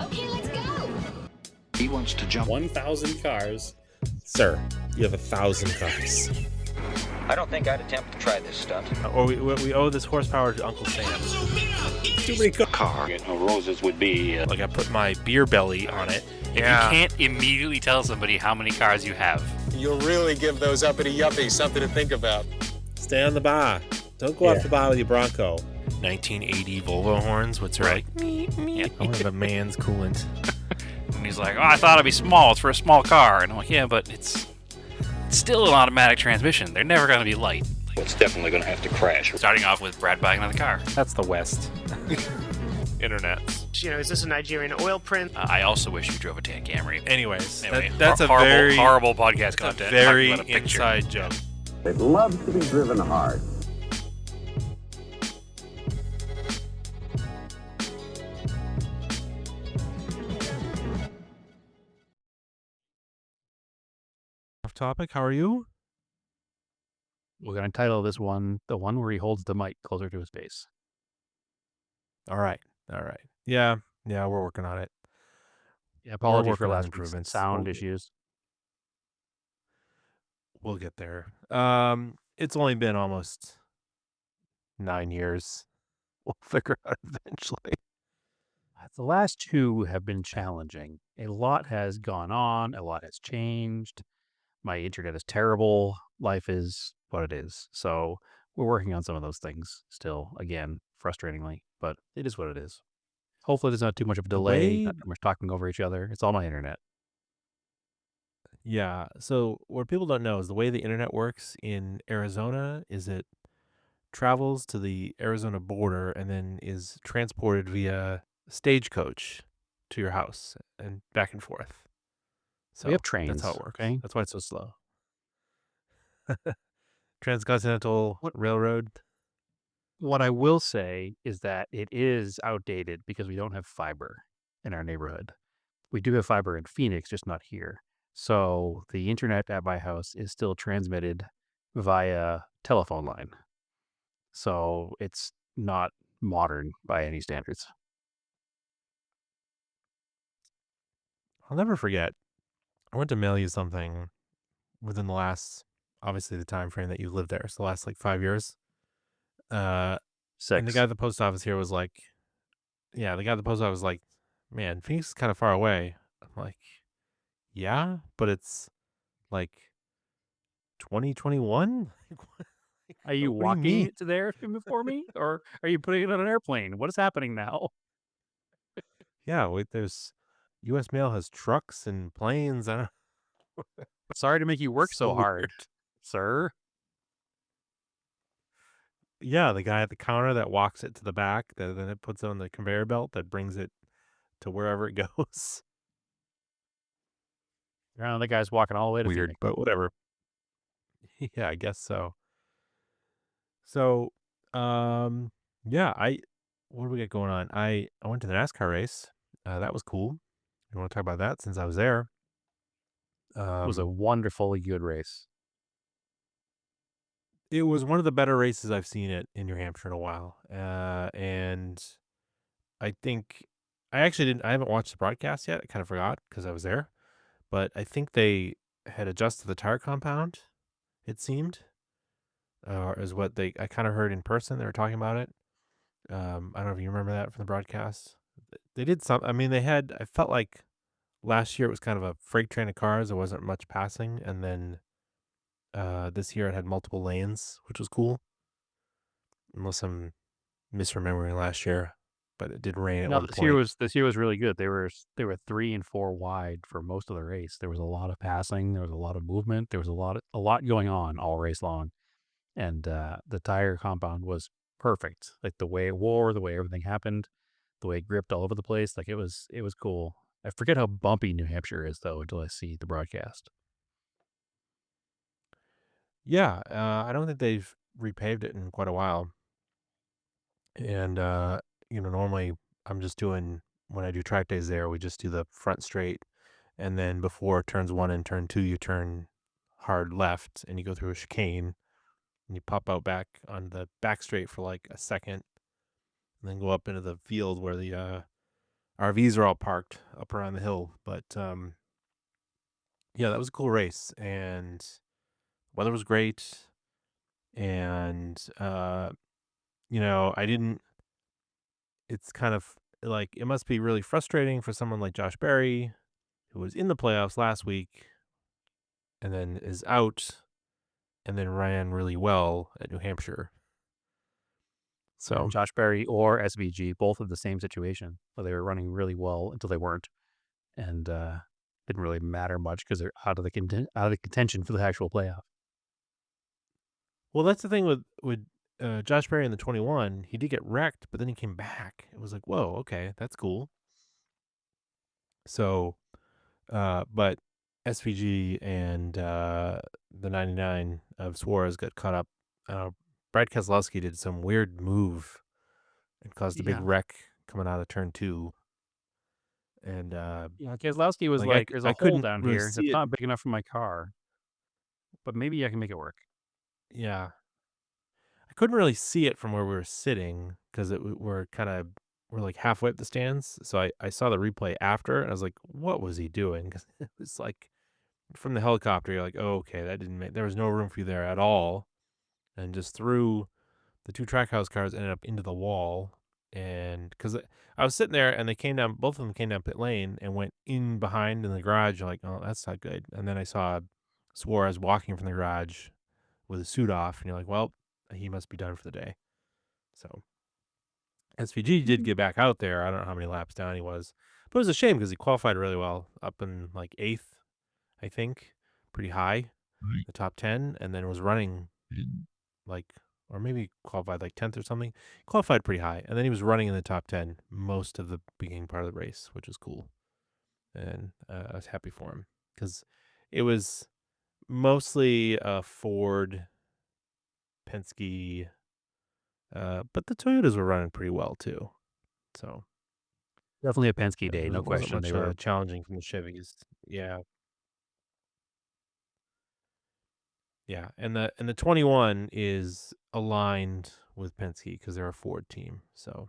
Okay, let's go. He wants to jump 1,000 cars. Sir, you have 1,000 cars. I don't think I'd attempt to try this stunt. Or we owe this horsepower to Uncle Sam. Too many cars. Car. Roses would be. Like I put my beer belly on it. If you can't immediately tell somebody how many cars you have, you'll really give those uppity yuppies something to think about. Stay on the bar. Don't go off the bar with your Bronco. 1980 Volvo horns, which are like, I want the man's coolant. and he's like, "Oh, I thought it'd be small. It's for a small car." And I'm like, "Yeah, but it's still an automatic transmission. They're never going to be light." It's definitely going to have to crash. Starting off with Brad buying another car. That's the West. Internet. You know, is this a Nigerian oil print? I also wish you drove a tan Camry. Anyways, Anyway, that's a horrible, very horrible podcast content. very Talking about a picture. inside joke. It loves to be driven hard. Off topic. How are you? We're going to title this one, the one where he holds the mic closer to his face. All right. Yeah, we're working on it. Yeah, apologies for working on last week's improvements. sound issues. We'll get there. It's only been almost 9 years. We'll figure it out eventually. The last two have been challenging. A lot has gone on. A lot has changed. My internet is terrible. Life is what it is. So we're working on some of those things still, again, frustratingly, but it is what it is. Hopefully there's not too much of a delay, not too much talking over each other. It's all my internet. Yeah. So what people don't know is the way the internet works in Arizona is it travels to the Arizona border and then is transported via stagecoach to your house and back and forth. So we have trains. That's how it works. Okay? That's why it's so slow. Transcontinental Railroad. What I will say is that it is outdated because we don't have fiber in our neighborhood. We do have fiber in Phoenix, just not here. So the internet at my house is still transmitted via telephone line. So it's not modern by any standards. I'll never forget. I went to mail you something within the last, obviously the time frame that you lived there. So the last like 5 years. 6. And the guy at the post office here was like, man, Phoenix is kind of far away. I'm like, yeah, but it's like 2021. Are you walking to there before me? Or are you putting it on an airplane? What is happening now? Yeah, wait, there's U.S. Mail has trucks and planes. I don't Sorry to make you work so hard, sir. Yeah, the guy at the counter that walks it to the back, that then it puts it on the conveyor belt that brings it to wherever it goes. The guy's walking all the way to Weird, Phoenix. but whatever. Yeah, I guess so. So, what do we got going on? I went to the NASCAR race. That was cool. You want to talk about that since I was there? It was a wonderfully good race. It was one of the better races I've seen it in New Hampshire in a while. And I think I haven't watched the broadcast yet. I kind of forgot because I was there, but I think they had adjusted the tire compound. It seemed, is what I kind of heard in person. They were talking about it. I don't know if you remember that from the broadcast. They did some. I mean, I felt like last year it was kind of a freight train of cars. There wasn't much passing, and then this year it had multiple lanes, which was cool. Unless I'm misremembering last year, but it did rain at one point. This year was really good. They were 3 and 4 wide for most of the race. There was a lot of passing. There was a lot of movement. There was a lot going on all race long, and the tire compound was perfect. Like the way it wore, the way everything happened, the way it gripped all over the place. Like it was cool. I forget how bumpy New Hampshire is though until I see the broadcast. Yeah, I don't think they've repaved it in quite a while. And, normally I'm just doing, when I do track days there, we just do the front straight. And then before turns 1 and turn 2, you turn hard left, and you go through a chicane, and you pop out back on the back straight for like a second, and then go up into the field where the RVs are all parked up around the hill. But yeah, that was a cool race, and weather was great, and I didn't. It's kind of like it must be really frustrating for someone like Josh Berry, who was in the playoffs last week, and then is out, and then ran really well at New Hampshire. So Josh Berry or SVG, both of the same situation where they were running really well until they weren't, and didn't really matter much because they're out of the contention for the actual playoff. well, that's the thing with Josh Berry in the 21. He did get wrecked, but then he came back. It was like, whoa, okay, that's cool. So, but SVG and the 99 of Suarez got caught up. Brad Keselowski did some weird move and caused a big wreck coming out of turn 2. And Yeah, Keselowski was like, like, "There's a I hole couldn't down really here see that's it. not big enough for my car, but maybe I can make it work." Yeah, I couldn't really see it from where we were sitting because we're like halfway up the stands. So I saw the replay after, and I was like, what was he doing? Because it was like from the helicopter, you're like, oh, okay, that didn't make. There was no room for you there at all, and just threw the 2 Trackhouse cars ended up into the wall. And because I was sitting there, and they came down, both of them came down pit lane and went in behind in the garage. You're like, oh, that's not good. And then I saw Suarez walking from the garage with his suit off, and you're like, well, he must be done for the day. So SVG did get back out there. I don't know how many laps down he was, but it was a shame because he qualified really well, up in like 8th, I think, pretty high, the top 10, and then was running like, or maybe qualified like 10th or something. Qualified pretty high, and then he was running in the top 10 most of the beginning part of the race, which was cool. And I was happy for him because it was mostly Ford, Penske, but the Toyotas were running pretty well too. So Definitely a Penske day, no it wasn't question. much They were challenging from the Chevys. Yeah, yeah, and the 21 is aligned with Penske because they're a Ford team. So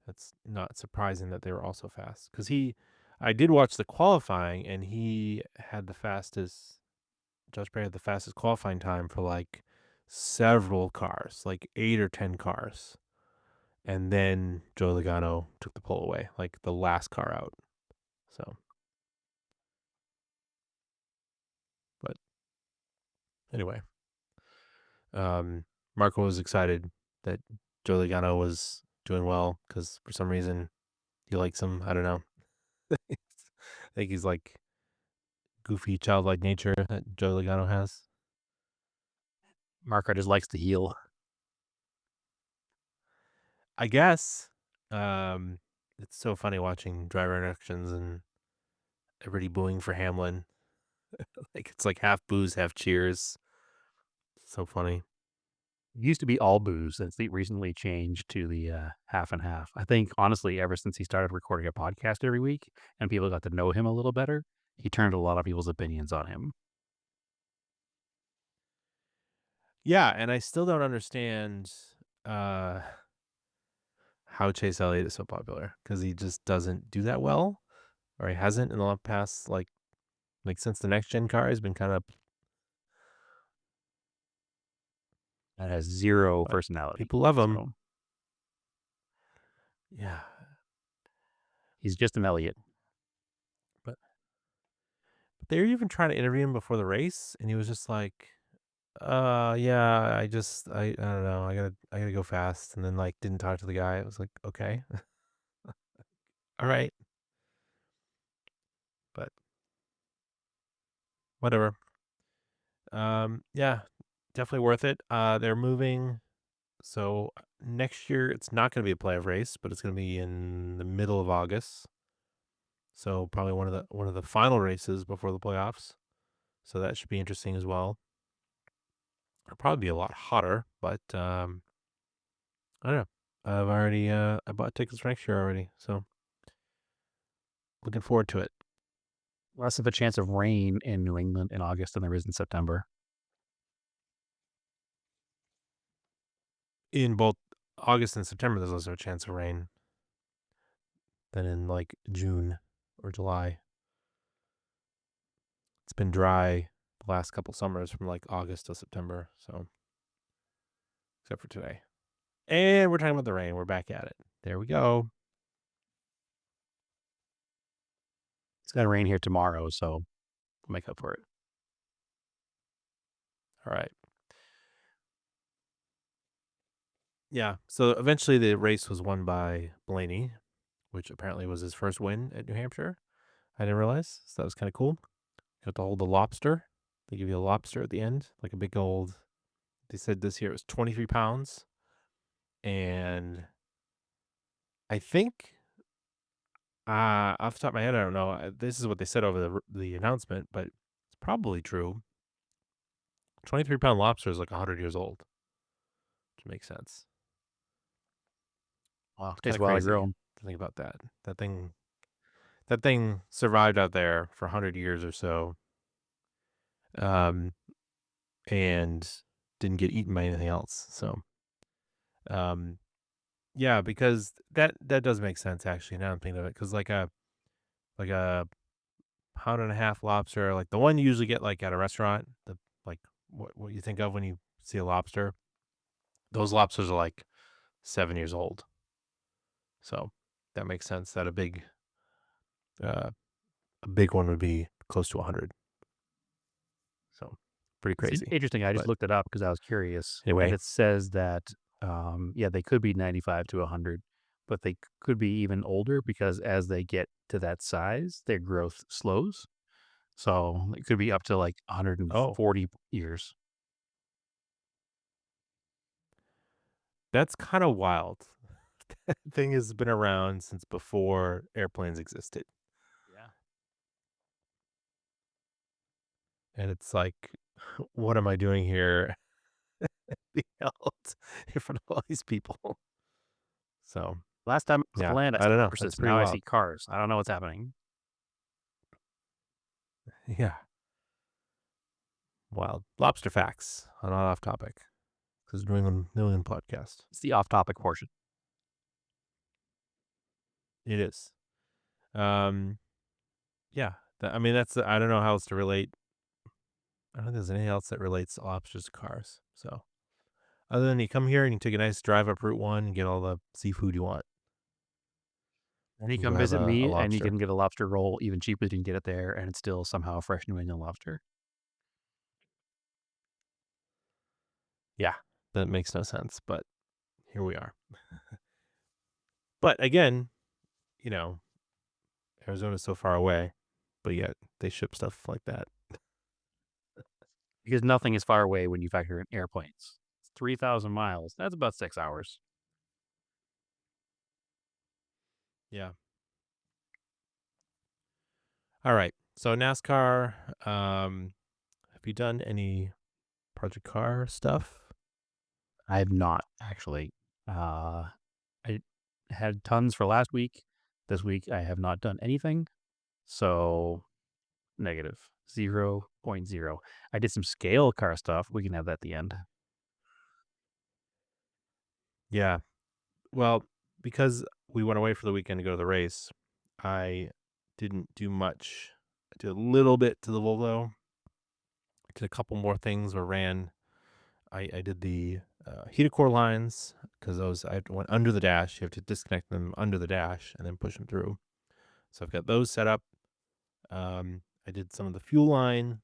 that's not surprising that they were also fast. Because I did watch the qualifying, and he had the fastest. Josh Berry had the fastest qualifying time for like several cars, like 8 or 10 cars. And then Joe Logano took the pole away, like the last car out. So, but anyway, Marco was excited that Joe Logano was doing well because for some reason he likes him. I don't know. I think he's like goofy, childlike nature that Joe Logano has. Marco just likes to heal. I guess. It's so funny watching driver interactions and everybody booing for Hamlin. Like it's like half boos, half cheers. So funny. It used to be all booze, and it's recently changed to the half and half. I think, honestly, ever since he started recording a podcast every week and people got to know him a little better, he turned a lot of people's opinions on him. Yeah, and I still don't understand how Chase Elliott is so popular because he just doesn't do that well, or he hasn't in the past like since the next gen car. He's been kind of That has zero but personality. people love him. So Yeah, he's just an Elliott. but they were even trying to interview him before the race, and he was just like, yeah, I don't know, I gotta go fast," and then like didn't talk to the guy. It was like, okay, all right, but whatever. Yeah, definitely worth it. They're moving, so next year it's not going to be a playoff race, but it's going to be in the middle of August. So probably one of the final races before the playoffs. So that should be interesting as well. It'll probably be a lot hotter, but I don't know. I've already I bought tickets for next year already, so looking forward to it. Less of a chance of rain in New England in August than there is in September. In both August and September, there's also a chance of rain than in like June or July. It's been dry the last couple summers from like August to September, so except for today. And we're talking about the rain. We're back at it. There we go. It's going to rain here tomorrow, so we'll make up for it. All right. Yeah. So eventually the race was won by Blaney, which apparently was his first win at New Hampshire. I didn't realize. So that was kind of cool. Got to hold the lobster. They give you a lobster at the end, like a big old. They said this year it was 23 pounds. And I think, off the top of my head, I don't know. This is what they said over the announcement, but it's probably true. 23-pound lobster is like 100 years old, which makes sense. Wow, It's takes kind a of while to crazy grow. to think about that. That thing survived out there for 100 years or so, and didn't get eaten by anything else. So, yeah, because that does make sense actually. Now I'm thinking of it, because like a pound and a half lobster, like the one you usually get like at a restaurant, the like what you think of when you see a lobster. Those lobsters are like 7 years old. So that makes sense that a big one would be close to 100. So pretty It's crazy. interesting. I just But looked it up because I was curious. anyway, And it says that, yeah, they could be 95 to 100, but they could be even older because as they get to that size, their growth slows. So it could be up to like 140 years. that's kind of wild. That thing has been around since before airplanes existed. Yeah. And it's like, what am I doing here? Being held in front of all these people. So, Last time I was yeah, at land, I I saw don't know. That's horses. pretty Now I wild. see cars. I don't know what's happening. Yeah. Wild. Lobster facts. Not off topic. Because New England podcast. It's the off-topic portion. It is. Yeah. I mean, I don't know how else to relate. I don't think there's anything else that relates lobsters to cars. So, other than you come here and you take a nice drive up Route 1 and get all the seafood you want. And you You come go have visit a me, and you lobster. can get a lobster roll even cheaper than you can get it there, and it's still somehow a fresh New England lobster. Yeah, that makes no sense, but here we are. But again, you know, Arizona's so far away, but yet they ship stuff like that. Because nothing is far away when you factor in airplanes. It's 3,000 miles. That's about 6 hours. Yeah. All right. So NASCAR, have you done any Project Car stuff? I have not, actually. I had tons for last week. This week, I have not done anything. So, negative. 0.0. I did some scale car stuff. We can have that at the end. Yeah. Well, because we went away for the weekend to go to the race, I didn't do much. I did a little bit to the Volvo. I did a couple more things or ran. I did the heated core lines because I went under the dash. You have to disconnect them under the dash and then push them through. So I've got those set up. I did some of the fuel line,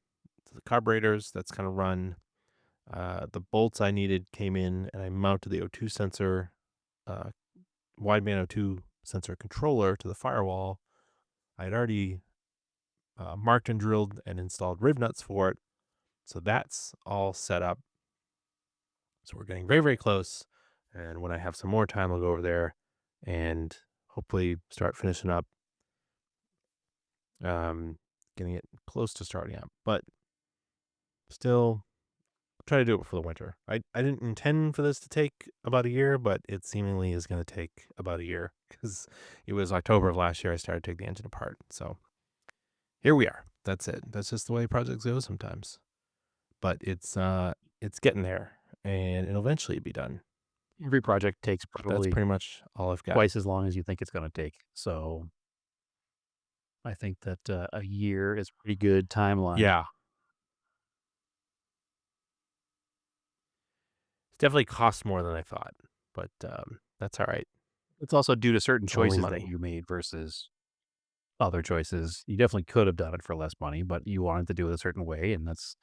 the carburetors. That's kind of run. The bolts I needed came in, and I mounted the O2 sensor, wideband O2 sensor controller to the firewall. I had already marked and drilled and installed riv nuts for it. So that's all set up. So we're getting very, very close. And when I have some more time, I'll go over there and hopefully start finishing up, getting it close to starting up. But still, try to do it before the winter. I didn't intend for this to take about a year, but it seemingly is going to take about a year because it was October of last year I started taking the engine apart. So here we are. That's it. That's just the way projects go sometimes. But it's getting there, and it'll eventually be done. Every project takes That's probably pretty much all I've got. twice as long as you think it's going to take. So I think that a year is a pretty good timeline. Yeah. It's definitely cost more than I thought, but that's all right. It's also due to certain It's only choices that money. you made versus other choices. You definitely could have done it for less money, but you wanted to do it a certain way, and that's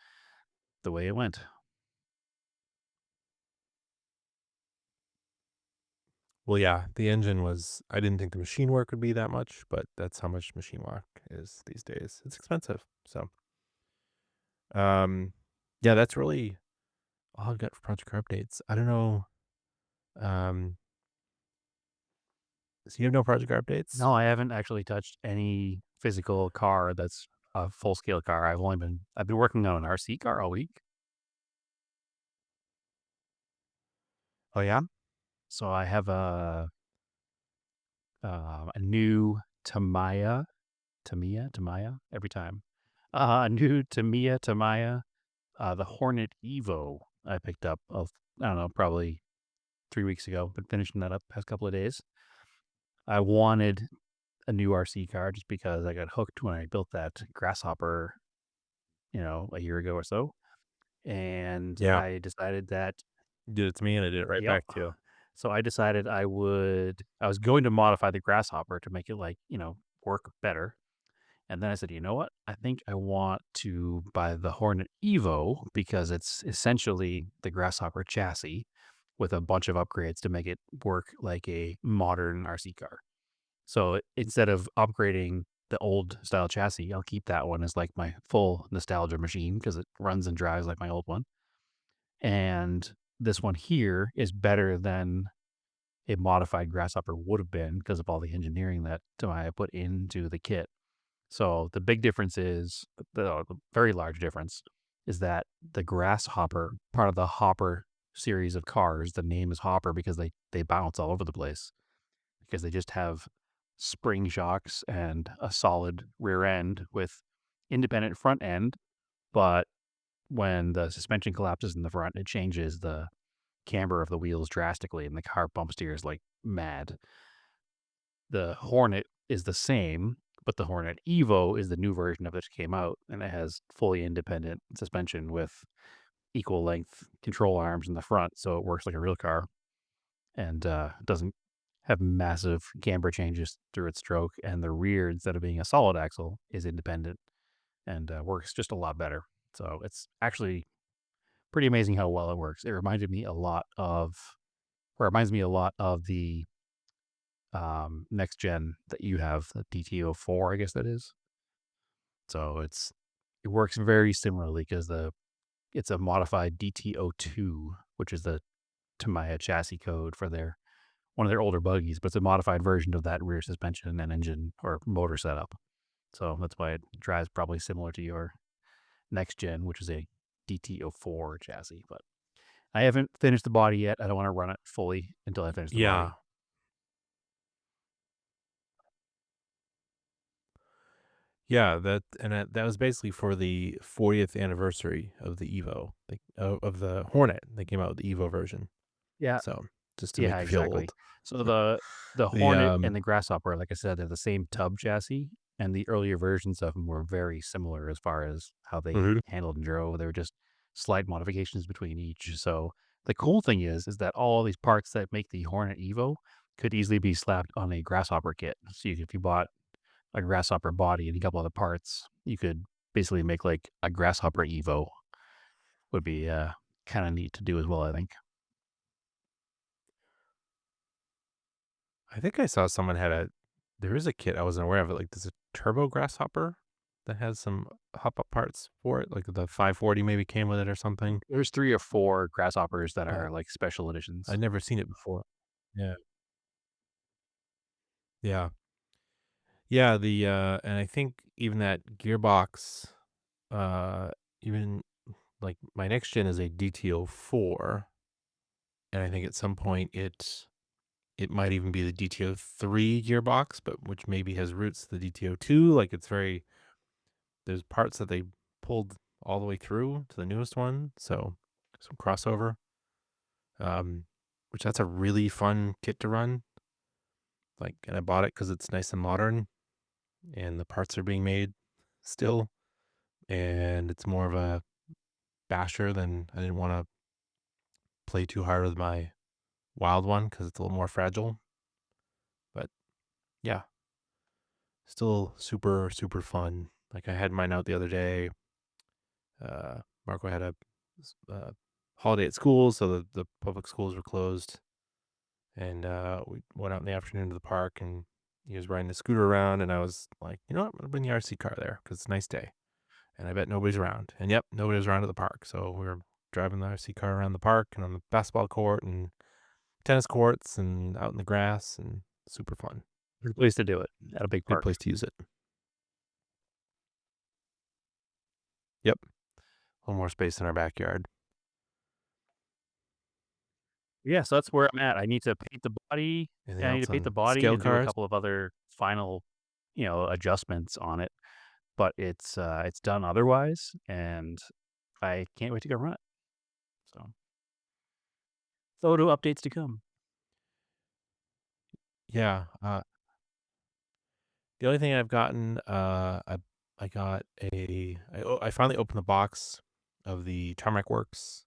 the way it went. Well, yeah, the engine was. I didn't think the machine work would be that much, but that's how much machine work is these days. It's expensive. So, yeah, that's really all I've got for project car updates. I don't know. So you have no project car updates? No, I haven't actually touched any physical car that's a full scale car. I've been working on an RC car all week. Oh yeah. So I have a new Tamiya every time. A new Tamiya, the Hornet Evo I picked up I don't know, probably 3 weeks ago. Been finishing that up the past couple of days. I wanted a new RC car just because I got hooked when I built that Grasshopper, a year ago or so. And Yeah. I decided that, You did it to me, and I did it right yep. back to you. So I decided I was going to modify the Grasshopper to make it work better. And then I said, you know what? I think I want to buy the Hornet Evo because it's essentially the Grasshopper chassis with a bunch of upgrades to make it work like a modern RC car. So instead of upgrading the old style chassis, I'll keep that one as like my full nostalgia machine because it runs and drives like my old one. And this one here is better than a modified Grasshopper would have been because of all the engineering that I put into the kit. So the big difference is the very large difference is that the Grasshopper, part of the Hopper series of cars, the name is Hopper because they bounce all over the place because they just have spring shocks and a solid rear end with independent front end. But when the suspension collapses in the front, it changes the camber of the wheels drastically and the car bump steers like mad. The Hornet is the same, but the Hornet Evo is the new version of it that came out, and it has fully independent suspension with equal length control arms in the front, so it works like a real car and doesn't have massive camber changes through its stroke. And the rear, instead of being a solid axle, is independent and works just a lot better. So it's actually pretty amazing how well it works. It reminds me a lot of the next gen that you have, the DTO4, I guess that is. So it works very similarly because it's a modified DTO2, which is the Tamiya chassis code for one of their older buggies, but it's a modified version of that rear suspension and engine or motor setup. So that's why it drives probably similar to your next gen, which is a DTO4 chassis. But I haven't finished the body yet. I don't want to run it fully until I finish the body. Yeah, that was basically for the 40th anniversary of the Evo, of the Hornet. They came out with the Evo version. Yeah. So just to Yeah, make you feel exactly. old. So the The Hornet and the Grasshopper, like I said, they're the same tub chassis, and the earlier versions of them were very similar as far as how they Mhm. handled and drove. They were just slight modifications between each. So the cool thing is that all these parts that make the Hornet Evo could easily be slapped on a Grasshopper kit. So if you bought a Grasshopper body and a couple other parts, you could basically make like a Grasshopper Evo. Would be kind of neat to do as well, I think. I think I saw someone there is a kit I wasn't aware of it. Like there's a turbo Grasshopper that has some hop up parts for it. Like the 540 maybe came with it or something. There's 3 or 4 Grasshoppers that But are like special editions. I'd never seen it before. Yeah. Yeah. Yeah, and I think even that gearbox, uh even like my next gen is a DTO4, and I think at some point it might even be the DTO3 gearbox, but which maybe has roots to the DTO2. Like it's very there's parts that they pulled all the way through to the newest one, so some crossover. Which that's a really fun kit to run. Like, and I bought it because it's nice and modern, and the parts are being made still, and it's more of a basher than I didn't want to play too hard with my wild one because it's a little more fragile. But yeah, still super super fun. Like I had mine out the other day. Marco had a holiday at school, so the public schools were closed, and we went out in the afternoon to the park, and he was riding the scooter around, and I was like, you know what, I'm gonna bring the RC car there because it's a nice day, and I bet nobody's around. And yep, nobody was around at the park, so we were driving the RC car around the park and on the basketball court and tennis courts and out in the grass, and super fun. Good place to do it at a big Good park. place to use it. Yep, a little more space in our backyard. Yeah, so that's where I'm at. I need to paint the body. Anything I need else to paint the on body scale and do a cars? couple of other final, adjustments on it. But it's done otherwise, and I can't wait to go run it. So, photo updates to come. Yeah. The only thing I've gotten, I got I finally opened the box of the Tarmac Works.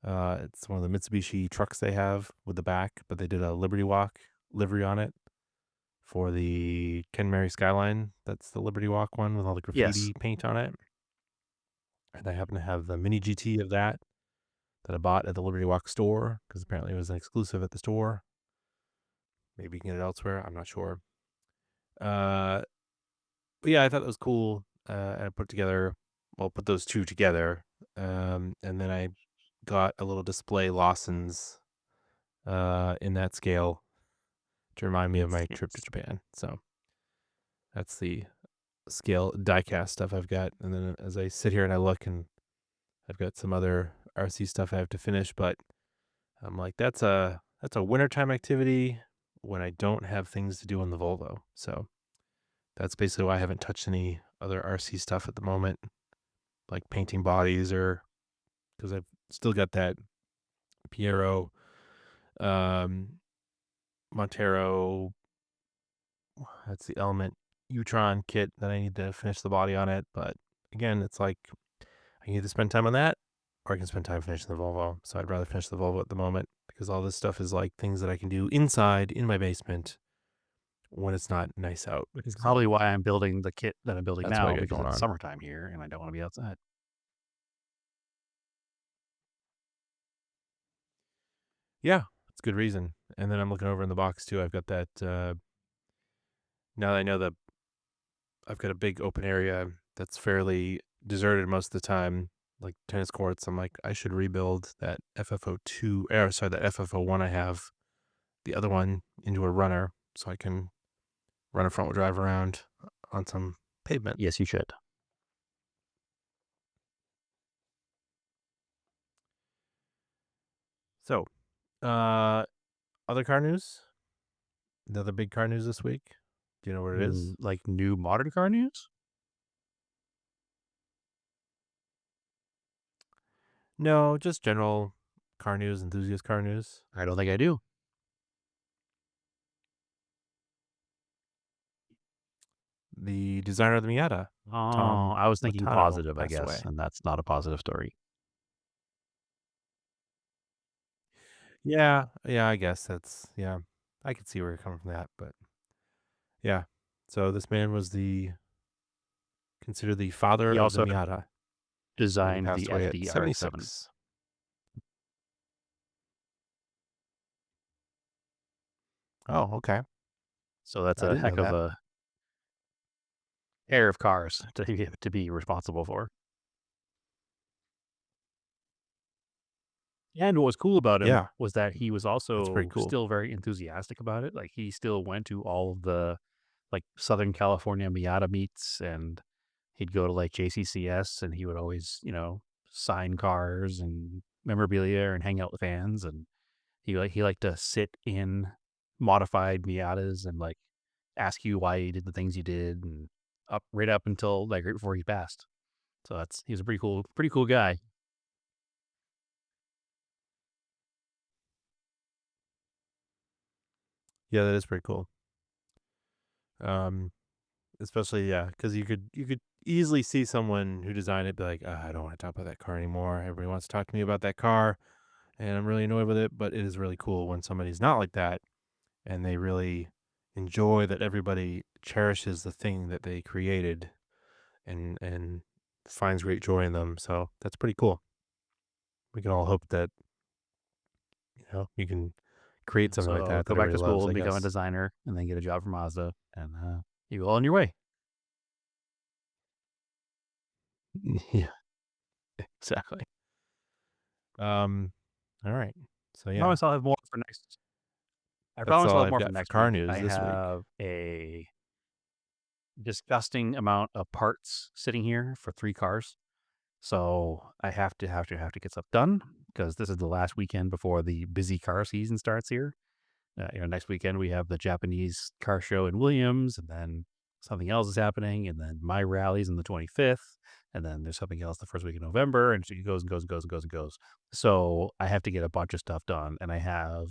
It's one of the Mitsubishi trucks they have with the back, but they did a Liberty Walk livery on it for the Ken Mary Skyline. That's the Liberty Walk one with all the graffiti paint on it. And I happen to have the Mini GT of that I bought at the Liberty Walk store because apparently it was an exclusive at the store. Maybe you can get it elsewhere. I'm not sure. But yeah, I thought that was cool. And I put those two together. And then I got a little display Lawson's in that scale to remind me of my trip to Japan. So that's the scale diecast stuff I've got. And then as I sit here and I look, and I've got some other RC stuff I have to finish, but I'm like, that's a wintertime activity when I don't have things to do on the Volvo. So that's basically why I haven't touched any other RC stuff at the moment, like painting bodies, or because I've still got that Piero Montero, that's the Element Utron kit that I need to finish the body on it. But again, it's like I can either spend time on that or I can spend time finishing the Volvo. So I'd rather finish the Volvo at the moment because all this stuff is like things that I can do inside in my basement when it's not nice out. Which is probably why I'm building the kit that I'm building That's what I now, got because going it's on. summertime here and I don't want to be outside. Yeah, that's a good reason. And then I'm looking over in the box too. I've got that. Now that I know that I've got a big open area that's fairly deserted most of the time, like tennis courts. I'm like, I should rebuild that FFO2, that FFO1 I have, the other one, into a runner so I can run a front wheel drive around on some pavement. Yes, you should. So, other car news? Another big car news this week? Do you know what it is? Like new modern car news? No, just general car news, enthusiast car news. I don't think I do. The designer of the Miata. Oh, Tom I was thinking Matano positive, I passed guess, away. and that's not a positive story. Yeah, I guess that's, yeah. I could see where you're coming from that, but yeah. So this man was considered the father He of the also Miata. And he designed passed the away at FDR7. 76. Oh, okay. So that's I a didn't know heck of that. a pair of cars to be responsible for. And what was cool about him Yeah, was that he was pretty also cool. still very enthusiastic about it. Like he still went to all of the like Southern California Miata meets, and he'd go to like JCCS, and he would always, sign cars and memorabilia and hang out with fans. And he liked to sit in modified Miatas and like ask you why he did the things he did. And right up until like right before he passed. So he's a pretty cool guy. Yeah, that is pretty cool. Especially because you could easily see someone who designed it be like, I don't want to talk about that car anymore. Everybody wants to talk to me about that car, and I'm really annoyed with it. But it is really cool when somebody's not like that, and they really enjoy that everybody cherishes the thing that they created, and finds great joy in them. So that's pretty cool. We can all hope that you can create something like So that go back everybody to school loves, and I become a guess. designer, and then get a job for Mazda, and you go on your way. Yeah, exactly. All right. So I yeah, promise I'll have more for next. I that's promise all I'll have I've more for got for next car week. news I this week. have a disgusting amount of parts sitting here for 3 cars. So I have to get stuff done because this is the last weekend before the busy car season starts here. Next weekend we have the Japanese car show in Williams, and then something else is happening, and then my rally's on the 25th, and then there's something else the first week of November, and it goes and goes and goes and goes and goes. So I have to get a bunch of stuff done, and I have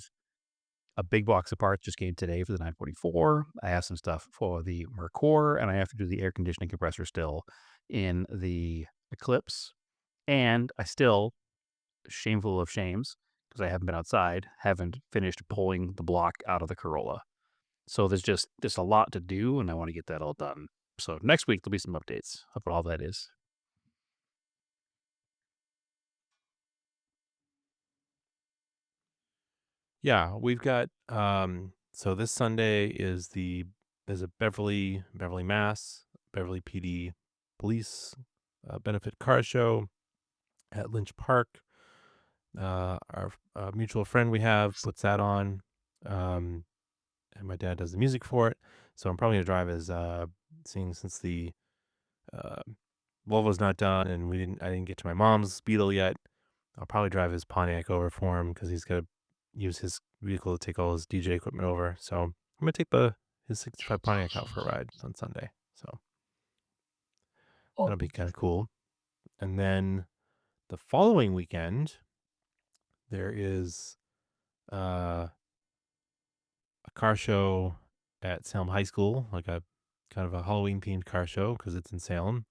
a big box of parts just came today for the 944. I have some stuff for the Mercor, and I have to do the air conditioning compressor still in the Eclipse. And I still, shameful of shames, because I haven't been outside, haven't finished pulling the block out of the Corolla. So there's a lot to do, and I want to get that all done. So next week there'll be some updates of what all that is. Yeah, we've got so this Sunday is there's a Beverly Mass, Beverly PD Police benefit car show at Lynch Park. Our mutual friend we have puts that on. And my dad does the music for it. So I'm probably gonna drive as seeing since the uh, Volvo's not done and I didn't get to my mom's Beetle yet. I'll probably drive his Pontiac over for him because he's got to use his vehicle to take all his DJ equipment over. So I'm gonna take his '65 Pontiac out for a ride on Sunday. So that'll be kind of cool. And then the following weekend, there is a car show at Salem High School, like a kind of a Halloween themed car show because it's in Salem.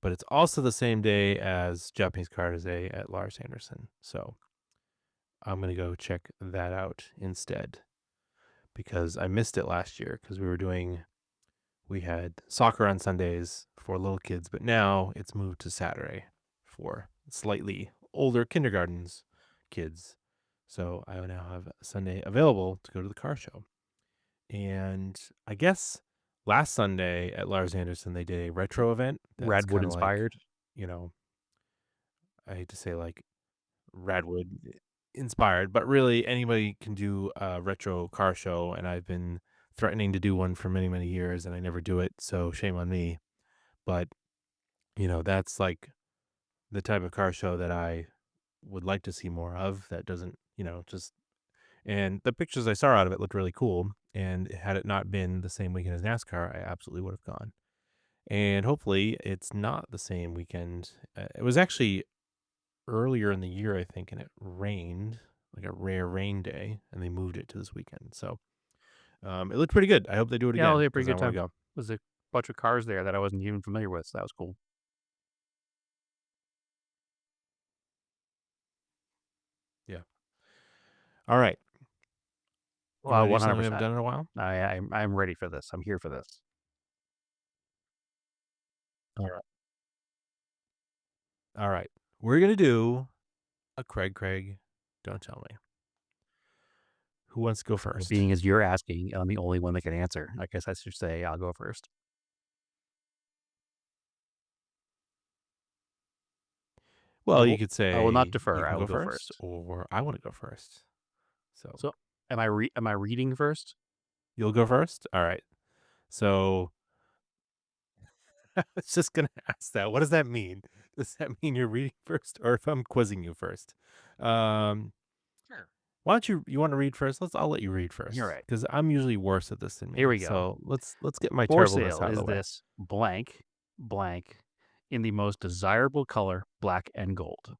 But it's also the same day as Japanese Car Day at Lars Anderson. So I'm going to go check that out instead because I missed it last year because we had soccer on Sundays for little kids, but now it's moved to Saturday for slightly older kindergartens kids. So I now have Sunday available to go to the car show. And I guess last Sunday at Lars Anderson, they did a retro event that's Radwood kind of like, inspired. I hate to say like Radwood inspired, but really anybody can do a retro car show. And I've been threatening to do one for many, many years and I never do it. So shame on me. But, that's like the type of car show that I would like to see more of that doesn't, and the pictures I saw out of it looked really cool. And had it not been the same weekend as NASCAR, I absolutely would have gone. And hopefully it's not the same weekend. It was actually earlier in the year, I think, and it rained, like a rare rain day, and they moved it to this weekend. So it looked pretty good. I hope they do it Yeah, it again was a pretty because I good want to time. go. There's a bunch of cars there that I wasn't even familiar with, so that was cool. Yeah. All right. You want to do One hundred something we haven't percent. done in a while? I'm ready for this. I'm here for this. All right. All right. We're going to do a Craig. Don't tell me. Who wants to go first? Being as you're asking, I'm the only one that can answer. I guess I should say I'll go first. Well, you could say I will not you defer. I can will go go first, first. or I want to go first. So So, am I reading first? you'll go first? All right. So I was just going to ask that. What does that mean? Does that mean you're reading first or if I'm quizzing you first? Sure. Why don't you want to read first? I'll let you read first. You're right. Because I'm usually worse at this than me. Here we go. So let's get my For terribleness sale out of is the way. this blank in the most desirable color, black and gold.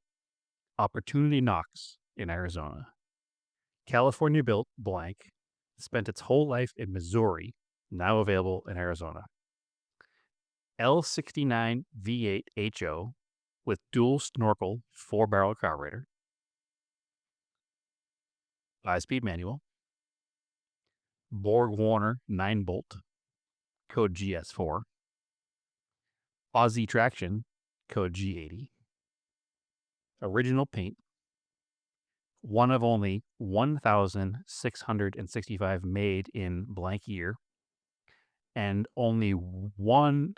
Opportunity Knox in Arizona. California built blank, spent its whole life in Missouri, now available in Arizona. L69 V8 HO with dual snorkel 4-barrel carburetor. 5-speed manual. Borg Warner 9-bolt, code GS4. Aussie traction, code G80. Original paint. One of only 1,665 made in blank year. And one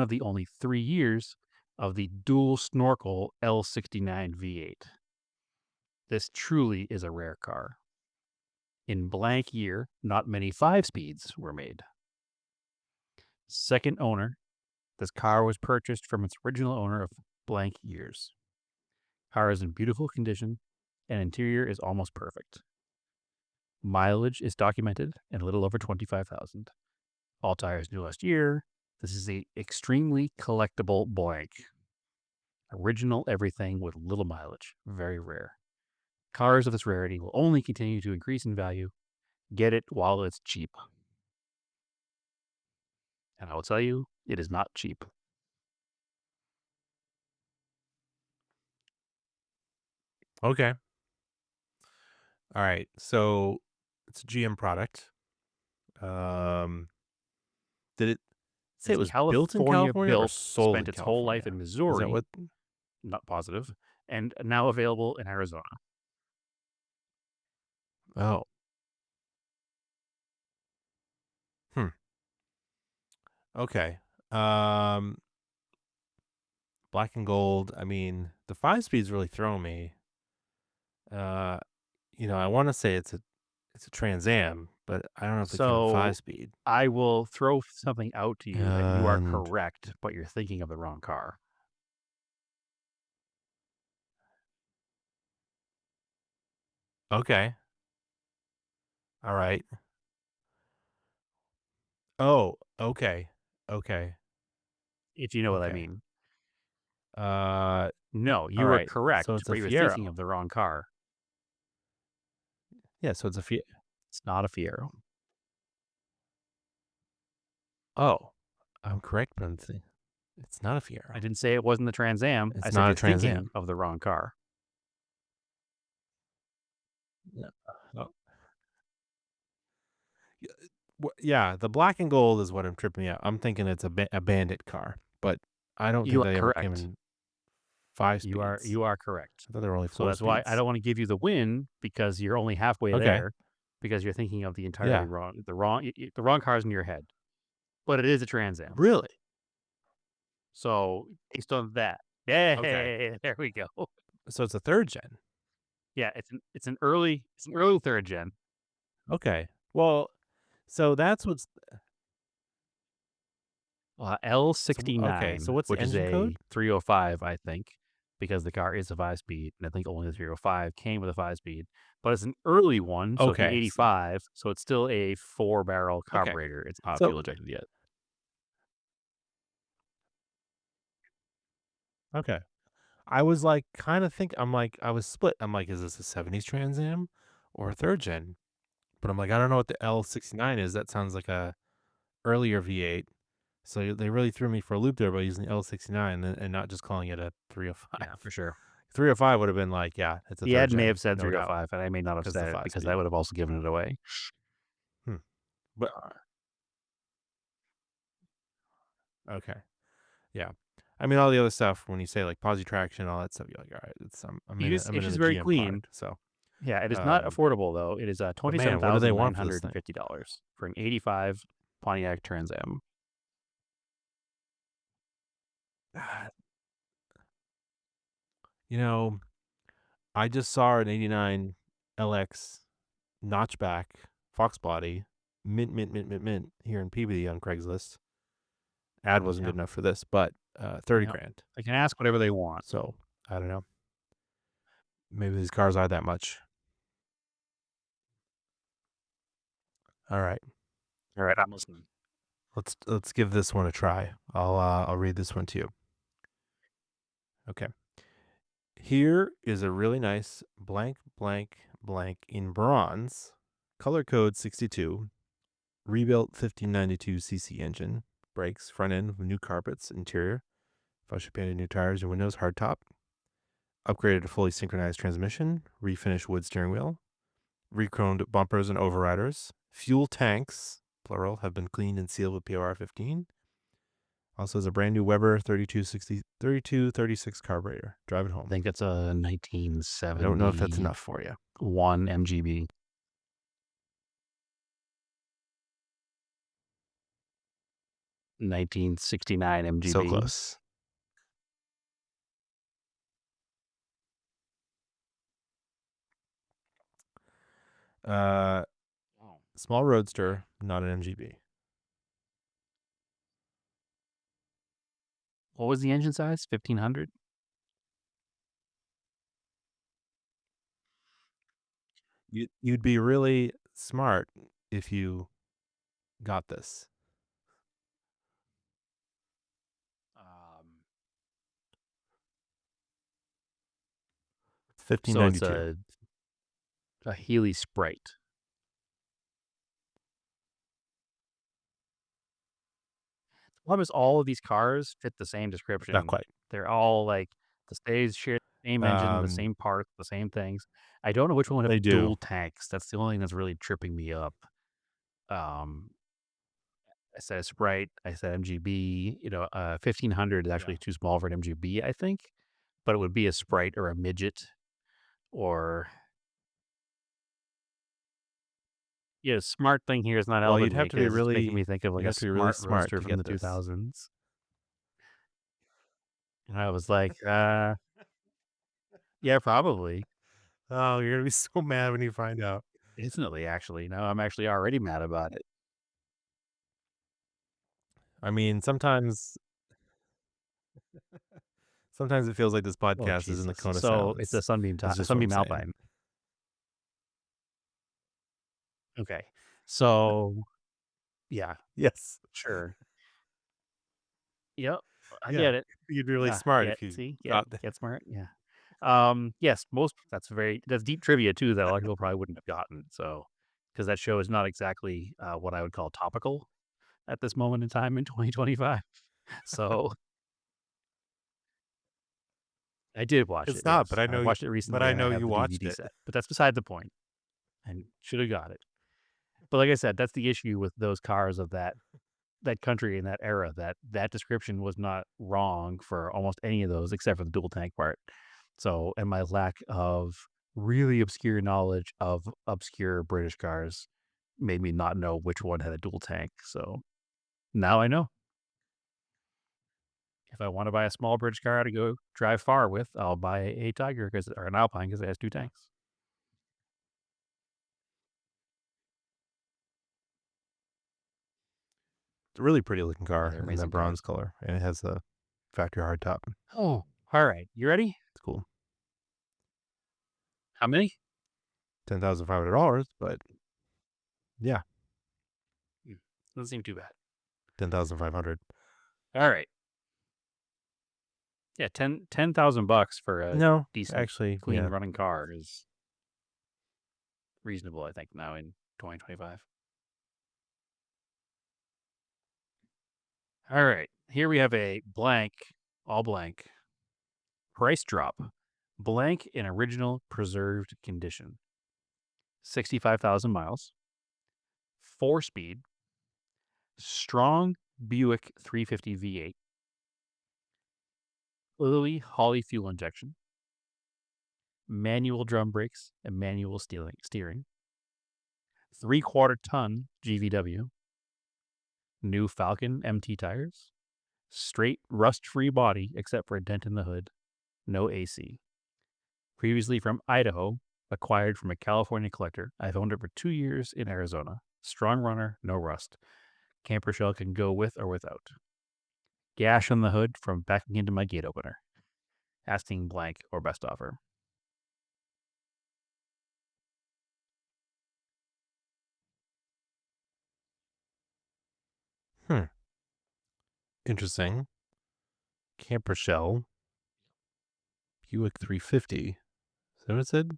of the only 3 years of the dual snorkel L69 V8. This truly is a rare car. In blank year, not many 5-speeds were made. Second owner, this car was purchased from its original owner of blank years. Car is in beautiful condition, and interior is almost perfect. Mileage is documented and a little over 25,000. All tires new last year. This is a extremely collectible blank. Original everything with little mileage. Very rare. Cars of this rarity will only continue to increase in value. Get it while it's cheap. And I will tell you, it is not cheap. Okay. All right. So it's a GM product. Did it say It's it was built in California or built, sold spent in its whole life California? in Is Missouri. that what? Not positive. And now available in Arizona. Oh. Okay. Black and gold. I mean, the 5-speeds really throw me. I want to say it's a Trans Am, but I don't know if they come in So 5-speed. I will throw something out to you that you are And- correct, but you're thinking of the wrong car. Okay. All right. Oh, okay. Okay. If you know what I Okay. mean. No, you all were right. correct, So it's but a you're Fiero. thinking of the wrong car. Yeah, so it's a Fiero. It's not a Fiero. Oh, I'm correct, but it's not a Fiero. I didn't say it wasn't the Trans Am. It's I not said a you're Trans thinking Am. of the wrong car. Oh. Yeah, the black and gold is what I'm tripping me out. I'm thinking it's a bandit car, but I don't You think are they ever came correct. in 5 speeds. You are correct. I thought they were only 4 So that's why I don't want to give you the win because you're only halfway Okay. there because you're thinking of the entirely wrong. The wrong car's in your head. But it is a Trans Am. Really? So based on that, yeah, Okay. there we go. So it's a 3rd gen. Yeah, it's an early 3rd gen. Okay. Well, so that's what's L69. So what's the which is engine a code? 305, I think, because the car is a 5-speed, and I think only the 305 came with a 5-speed. But it's an early one, so it's an Okay. 85, so it's still a 4-barrel carburetor. It's not So- fuel injected yet. Okay. I was like kind of I was split. I'm like, is this a 70s Trans Am or a 3rd gen? But I'm like, I don't know what the L69 is. That sounds like a earlier V8. So they really threw me for a loop there by using the L69 and not just calling it a 305. Yeah, for sure. 305 would have been like, yeah, it's a The 3rd ad may gen, have said no doubt. 305, and I may not have Because said the it because 5-speed. I would have also given it away. But okay, yeah. I mean, all the other stuff when you say like posi traction, all that stuff, you're like, all right, I'm in It's the just very GM clean. product, so Yeah, it is not Um, affordable though. It is but man, what do they want for this thing? $27,950 for an 85 Pontiac Trans Am. You know, I just saw an '89 LX notchback Fox body mint here in Peabody on Craigslist. Ad wasn't Yeah. good enough for this, but 30 Yeah. grand. They can ask whatever they want. So I don't know. Maybe these cars are that much. All right. All right, I'm listening. Let's give this one a try. I'll read this one to you. Okay. Here is a really nice blank blank blank in bronze, color code 62, rebuilt 1592cc engine, brakes, front end with new carpets, interior, fascia painted new tires and windows, hardtop, upgraded to fully synchronized transmission, refinished wood steering wheel, re-chromed bumpers and overriders, fuel tanks, plural, have been cleaned and sealed with POR 15. Also has a brand new Weber 3236 carburetor. Drive it home. I think that's a 1971 I don't know if that's enough for you. MGB. 1969 MGB. So close. Small roadster, not an MGB. What was the engine size? 1500? You'd be really smart if you got this. It's So it's 1592. a Healy Sprite. The problem is all of these cars fit the same description. Not quite. They're all like the stays share the same engine, the same parts, the same things. I don't know which one They have do. dual tanks. That's the only thing that's really tripping me up. I said a Sprite. I said MGB. 1500 is actually too small for an MGB, I think. But it would be a Sprite or a Midget, or smart thing here is not Well, helping you'd me have to be because it's making really me think of like you'd a have to be really smart smart roaster to from the get this. 2000s. And I was like, yeah, probably. Oh, you're gonna be so mad when you find out. Instantly, actually. No, I'm actually already mad about it. I mean, sometimes it feels like this Oh, podcast is in the Jesus. cone of So it's a sounds. Sunbeam That's just what I'm Sunbeam saying. Alpine. Okay. So, yeah, Yes. sure. Yep. I Yeah. get it. You'd be really Yeah, smart if you got get smart. Yeah. Yes, that's deep trivia too that a lot of people probably wouldn't have gotten. So, because that show is not exactly what I would call topical at this moment in time in 2025. So, I did watch It's it. not, Yes, but I know watched it recently. but I and know have you the watched DVD it. set. But that's beside the point. And should have got it. But like I said, that's the issue with those cars of that country in that era. That description was not wrong for almost any of those except for the dual tank part. So, and my lack of really obscure knowledge of obscure British cars made me not know which one had a dual tank. So now I know. If I want to buy a small British car to go drive far with, I'll buy a Tiger or an Alpine because it has two tanks. It's a really pretty looking Yeah, car they're in the amazing bronze cars. color, and it has a factory hardtop. Oh, all right. You ready? It's cool. How many? $10,500, but yeah, Doesn't seem too bad. 10,500. All right. Yeah, $10,000 for a No, decent, actually, clean yeah. running car is reasonable, I think, now in 2025. All right. Here we have a all blank, price drop, blank in original preserved condition. 65,000 miles, 4-speed, strong Buick 350 V8, early Holly fuel injection, manual drum brakes and manual steering, 3/4 ton GVW, new Falcon MT tires, straight rust-free body except for a dent in the hood, no AC. Previously from Idaho, acquired from a California collector. I've owned it for 2 years in Arizona. Strong runner, no rust. Camper shell can go with or without. Gash on the hood from backing into my gate opener. Asking blank or best offer. Interesting. Camper shell. Buick 350. Is that what it said?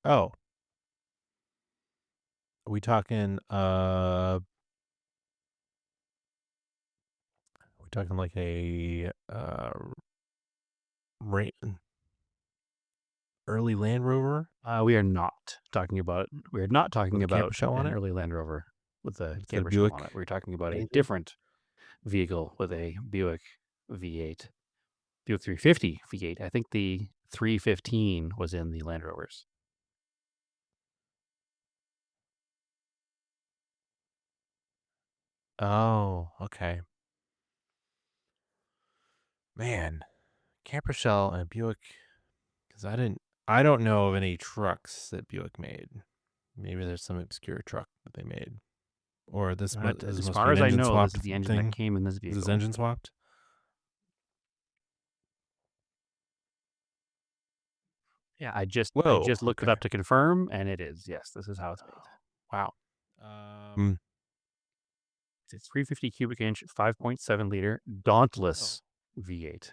Oh. Are we talking like a early Land Rover We are not talking about. We are not talking with a camper about shell on an it? early Land Rover with a It's got a camper shell on Buick it. We're talking about a engine? different vehicle with a Buick V8, Buick 350 V8. I think the 315 was in the Land Rovers. Oh, okay. Man, camper shell and Buick, because I don't know of any trucks that Buick made. Maybe there's some obscure truck that they made, or this As must far be an as I engine know, this swapped is the engine thing. that came in this Is vehicle. this engine swapped? Yeah, I just Whoa, looked it okay. up to confirm, and it is. Yes, this is how it's made. Wow. It's 350 cubic inch, 5.7 liter, Dauntless V8.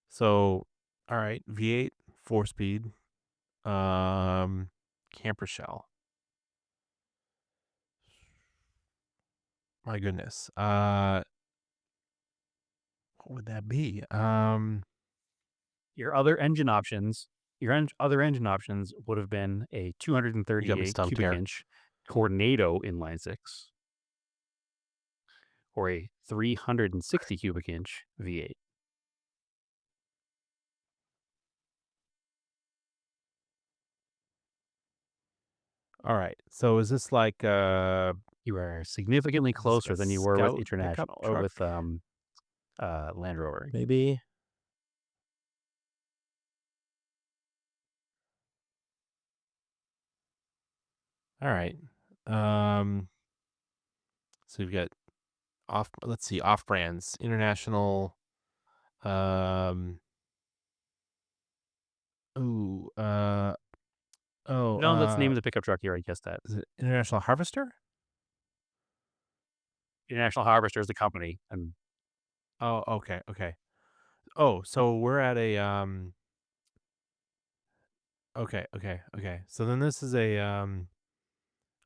So, all right, V8, 4-speed, camper shell. My goodness. What would that be? Your other engine options, other engine options would have been a 238 stumped cubic here. inch Tornado inline six, or a 360 cubic inch V8. All right. So is this like You are significantly this closer a than you were with Scout pickup International or truck? with Land Rover. Maybe. All right. So we've got off brands, International, ooh, No, that's the name of the pickup truck. You already guessed that. is it International Harvester? International Harvester is the company, and Oh, okay, okay. Oh, so we're at a okay, okay, okay. So then this is a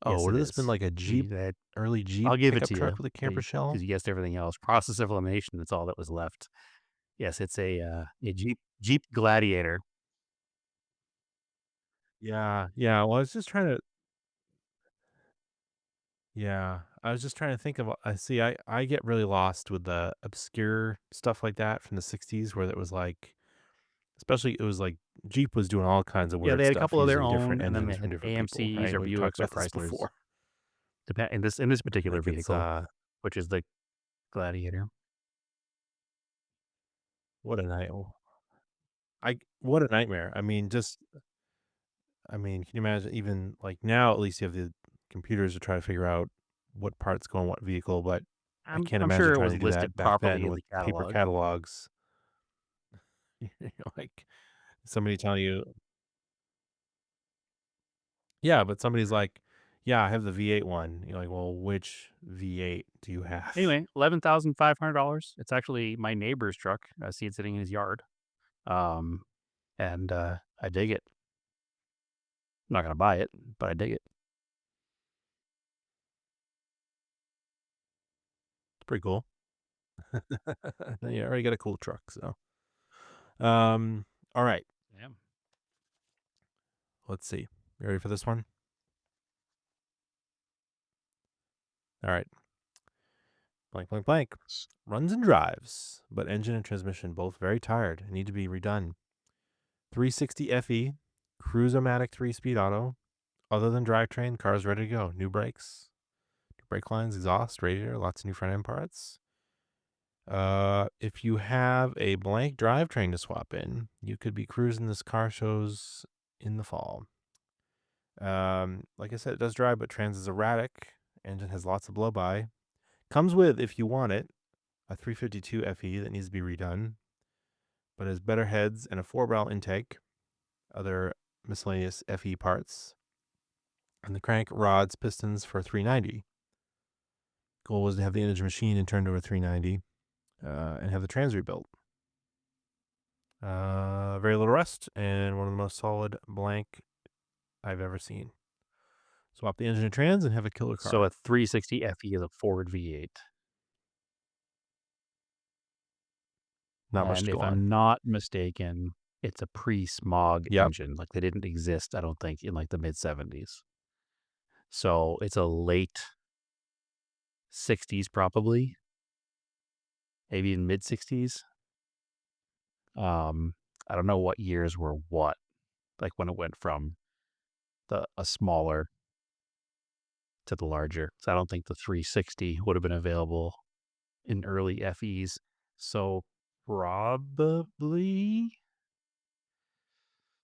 yes, would it this been is. like a Jeep, early Jeep I'll give it pickup to truck you with a camper shell? because you guessed everything else. Process of elimination. That's all that was left. Yes, it's a Jeep Gladiator. Yeah, yeah. Well, I was just trying to. Yeah, I was just trying to think of. I see. I get really lost with the obscure stuff like that from the '60s, where it was like, especially it was like Jeep was doing all kinds of Yeah, weird they had a stuff couple of their using own, different and then engines they from had different people, AMCs right? or We've talked Buicks or about this Chryslers. before. In this particular Like it's vehicle, which is the Gladiator. what a night. What a nightmare. I mean, can you imagine even like now at least you have the computers to try to figure out what parts go in what vehicle, but I can't I'm imagine sure it trying was to do listed that back properly then in with the paper catalog. catalogs. Like somebody telling you, yeah, but somebody's like, yeah, I have the V8 one. You're like, well, which V8 do you have? Anyway, $11,500. It's actually my neighbor's truck. I see it sitting in his yard, and I dig it. I'm not gonna buy it, but I dig it. It's pretty cool. You already got a cool truck, so. All right. Yeah. Let's see. You ready for this one? All right. Blank, blank, blank. Runs and drives, but engine and transmission both very tired and need to be redone. 360 FE, Cruise-O-Matic 3-speed auto. Other than drivetrain, car's ready to go. New brakes, new brake lines, exhaust, radiator, lots of new front end parts. If you have a blank drivetrain to swap in, you could be cruising this car shows in the fall. Like I said, it does drive, but trans is erratic. Engine has lots of blow by. Comes with, if you want it, a 352 FE that needs to be redone. but it has better heads and a 4-barrel intake, other miscellaneous FE parts, and the crank, rods, pistons for 390. Goal was to have the engine machine and turned over 390 and have the trans rebuilt. Very little rust and one of the most solid blank I've ever seen. Swap the engine and trans and have a killer car. So a 360 FE is a Ford V8. Not much And to if go on. I'm not mistaken, it's a pre-smog Yep. engine. Like they didn't exist, I don't think, in like the mid 70s. So it's a late 60s probably, maybe even mid 60s. I don't know what years were what, like when it went from a smaller to the larger. So I don't think the 360 would have been available in early FEs. So probably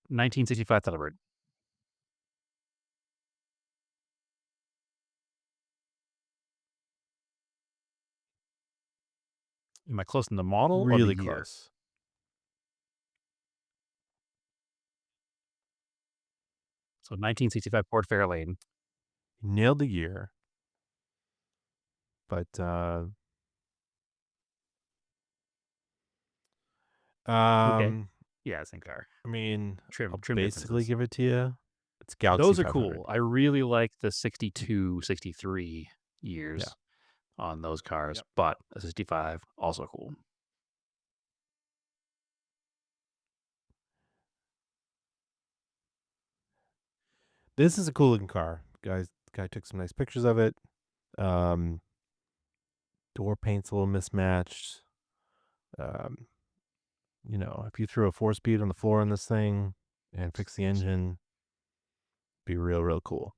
1965 Thunderbird. Am I close in the model or Really the year? close. So 1965 Ford Fairlane. Nailed the year. But Yeah, same car. I mean, Trim I'll differences. basically give it to you. It's Galaxy Those are 500. cool. I really like the 62, 63 years Yeah. on those cars, Yep. but a 65 also cool. This is a cool looking car. Guy took some nice pictures of it. Door paint's a little mismatched. If you threw a 4-speed on the floor in this thing and fix the engine, be real, real cool.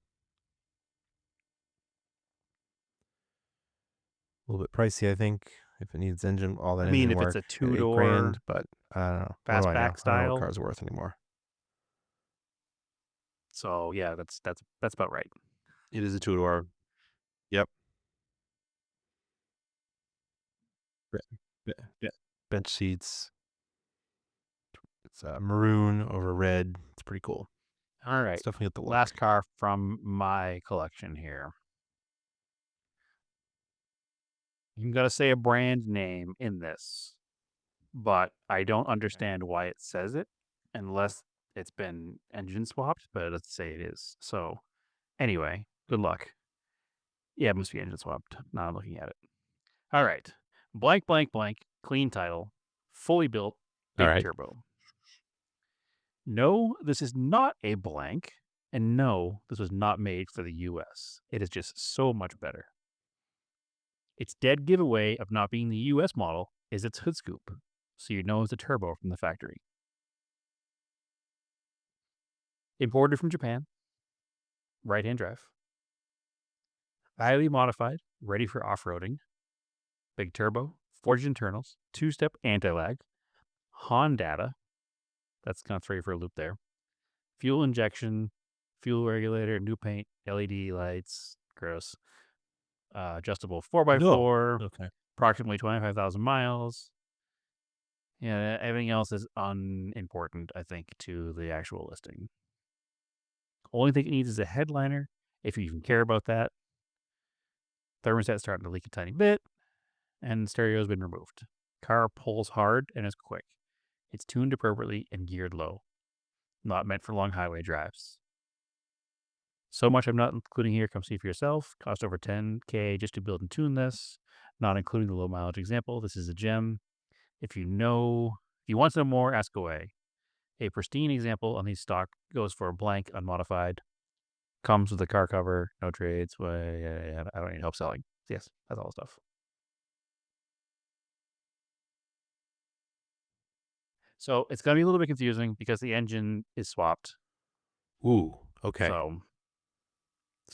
A little bit pricey, I think, if it needs all that engine if work. it's a at two-door $8,000, but I don't know. What do I know? fastback I don't know style. what cars are worth anymore. So yeah, that's about right. It is a 2-door. Yep. Bench seats. It's maroon over red. It's pretty cool. All right. It's definitely got the look. Last car from my collection here. You got to say a brand name in this, but I don't understand why it says it unless it's been engine swapped, but let's say it is. So anyway, good luck. Yeah, it must be engine swapped. Now I'm looking at it. All right. Blank, blank, blank. Clean title. Fully built. Big All right. turbo. No, this is not a blank. And no, this was not made for the US. It is just so much better. Its dead giveaway of not being the US model is its hood scoop, so you know it's a turbo from the factory. Imported from Japan. Right-hand drive. Highly modified, ready for off-roading. Big turbo, forged internals, 2-step anti-lag. Honda. That's going to throw you for a loop there. Fuel injection, fuel regulator, new paint, LED lights. Gross. Adjustable 4x4. Okay. Approximately 25,000 miles. Yeah, everything else is unimportant, I think, to the actual listing. Only thing it needs is a headliner, if you even care about that. Thermostat's starting to leak a tiny bit, and the stereo's been removed. Car pulls hard and is quick. It's tuned appropriately and geared low. Not meant for long highway drives. So much I'm not including here, come see for yourself. Cost over $10,000 just to build and tune this. Not including the low mileage example. This is a gem. If you want some more, ask away. A pristine example on these stock goes for a blank, unmodified. Comes with a car cover, no trades. I don't need help selling. Yes, that's all the stuff. So it's going to be a little bit confusing because the engine is swapped. Ooh, okay. So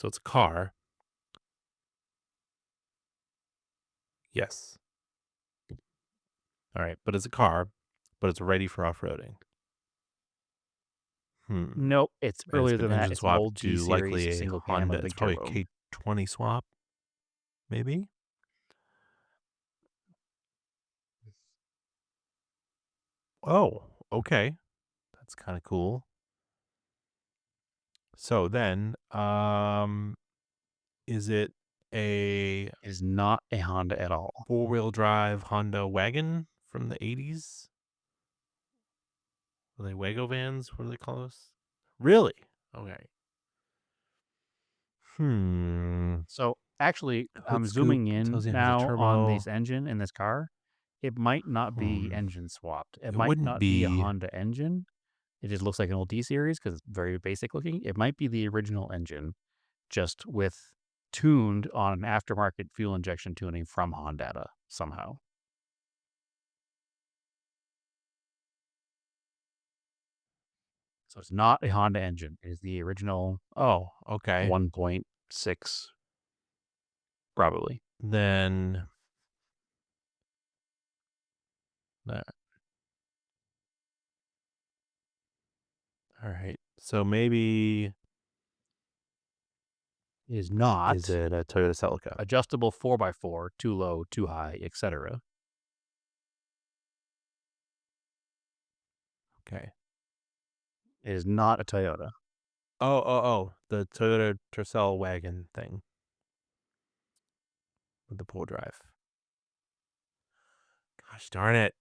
it's a car. Yes. All right, but it's a car, but it's ready for off-roading. Nope, it's And earlier it's been than that. engine It's an swapped old G to series likely a single cam Honda. with a It's big probably turbo. a K20 swap, maybe. Oh, okay. That's kind of cool. So then, is it a It is not a Honda at all. four-wheel drive Honda wagon from the 80s? Are they Wago vans? What do they call those? Really? Okay. So actually, Hood I'm scoop zooming in tells you it has a now on turbo. this engine in this car. It might not be Hmm. engine swapped. It It might wouldn't not be a be. Honda engine. It just looks like an old D series because it's very basic looking. It might be the original engine, just with tuned on an aftermarket fuel injection tuning from Honda somehow. So it's not a Honda engine. It is the original Oh, okay. 1.6, probably. Then that. All right. So maybe It is not is it a Toyota Celica? adjustable 4x4, too low, too high, etc. Okay. It is not a Toyota. Oh, the Toyota Tercel wagon thing with the pull drive. Gosh darn it.